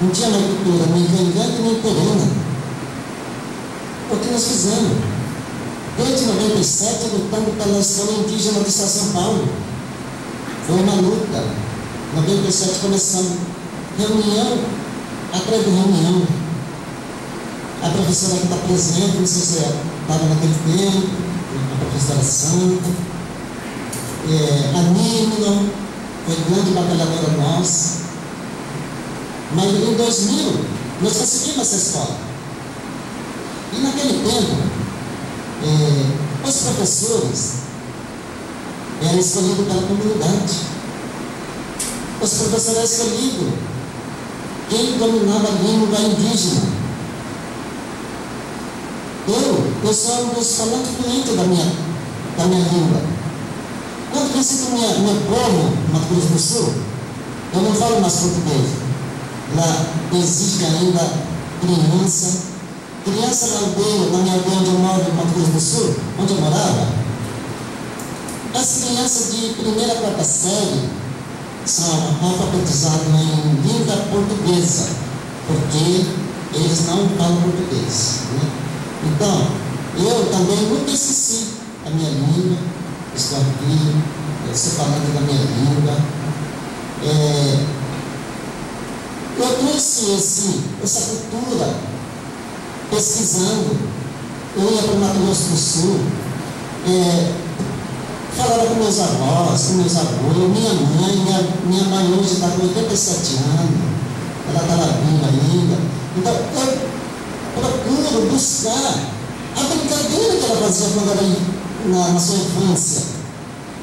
Não tinha na cultura nem Canganga nem Perena. O que nós fizemos? Desde 97, lutando pela escola indígena do Estado de São Paulo. Foi uma luta. Em 97 começamos reunião atrás de reunião. A professora que está presente, não sei se estava naquele tempo, a professora Santa, a Nino, foi grande batalhadora nossa. Mas em 2000, nós conseguimos essa escola. E naquele tempo, os professores eram escolhidos pela comunidade. Os professores eram escolhidos quem dominava a língua indígena. Eu sou um dos falantes fluentes da minha língua. Quando visito meu povo, Mato Grosso do Sul, eu não falo mais português. Lá existe ainda criança na aldeia, na minha aldeia onde eu moro, no Mato Grosso do Sul, onde eu morava. As crianças de primeira a quarta série são alfabetizadas em língua portuguesa, porque eles não falam português, né? Então, eu também nunca esqueci a minha língua, estou aqui, estou falando da minha língua. Eu trouxe essa cultura pesquisando. Eu ia para o Mato Grosso do Sul, falava com meus avós, com meus avós, minha mãe hoje está com 87 anos, ela estava viva ainda. Então, eu procuro buscar a brincadeira que ela fazia quando era na sua infância.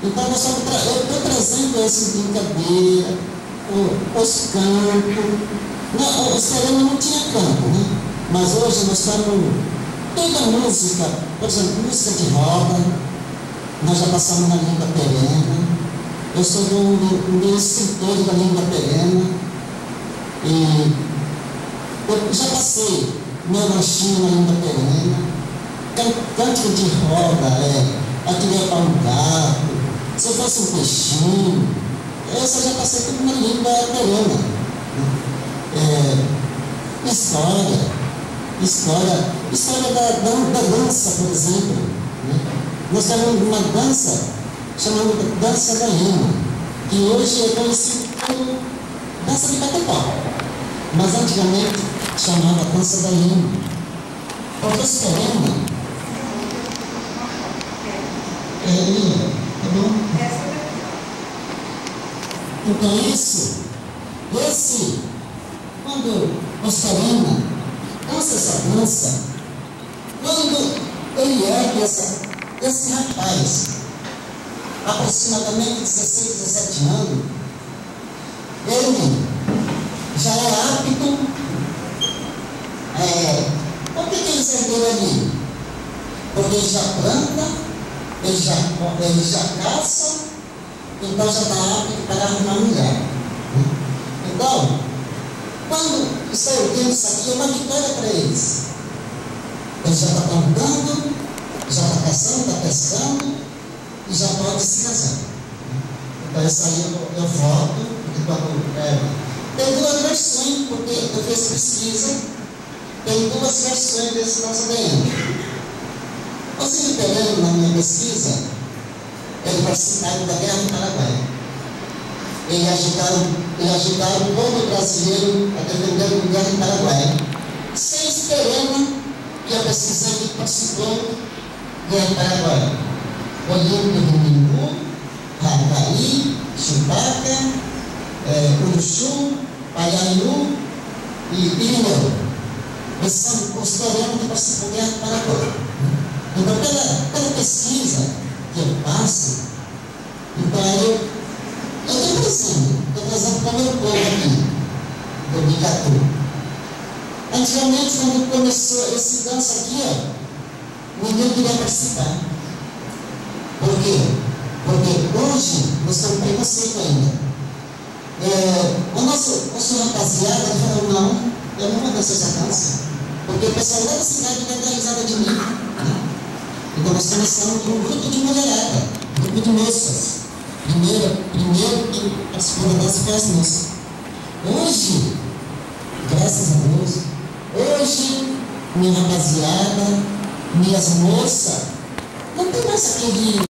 Então, eu estou trazendo essa brincadeira, os campos. Os terrenos não tinha campo, né? Mas hoje nós estamos. Toda música, por exemplo, música de roda, nós já passamos na língua perena. Eu sou um dos escritores da língua perena. E eu já passei meu lanchinho na língua perena. Cântico de roda, atirar para um gato, se eu fosse um peixinho, essa eu já passei tudo na língua perena. História da dança, por exemplo, né? Nós temos uma dança chamada Dança da Rima, que hoje é conhecida como dança de bate-papo, mas antigamente chamava Dança da Rima. Porque os terrenos tá bom? Então quando os terrenos dança essa dança, quando ele ergue esse rapaz, aproximadamente 16, 17 anos, ele já é apto. Por que ele serviu ali? Porque ele já planta, ele já caça, então já está apto para arrumar mulher. Então, quando está erguendo isso aqui, é uma vitória para eles. Ele já está plantando, já está caçando, está pescando e já pode se casar. Então, isso aí eu voto, porque quando tem duas versões, porque eu fiz pesquisa, tem duas versões desse nosso ADN. O Cid Pereno, na minha pesquisa, ele participava da Guerra do Paraguai. Ele ajudava o povo brasileiro a defender a Guerra do Paraguai. Cid Pereno, que eu pesquisei, que participou da Guerra do Paraguai. Olímpio do Mingu, Ravaí, Chewbacca, Uruxu, Paiainu e Irineu. Esses são os terrenos que participam da Guerra do Paraguai. Então, pela pesquisa que eu faço, então eu estou trazendo para o meu povo aqui, do Bicatu. Antigamente, quando começou esse dança aqui, ninguém queria participar. Por quê? Porque hoje nós temos preconceito ainda. O nosso rapaziada falou: não, eu não vou dançar essa dança, porque o pessoal lá da cidade vai dar risada de mim. Então nós começamos com um grupo de mulherada, um grupo de moças. Primeiro que participou da dança foi as moças. Hoje, Graças a Deus. Hoje, minha rapaziada, minhas moças, não tem mais aquele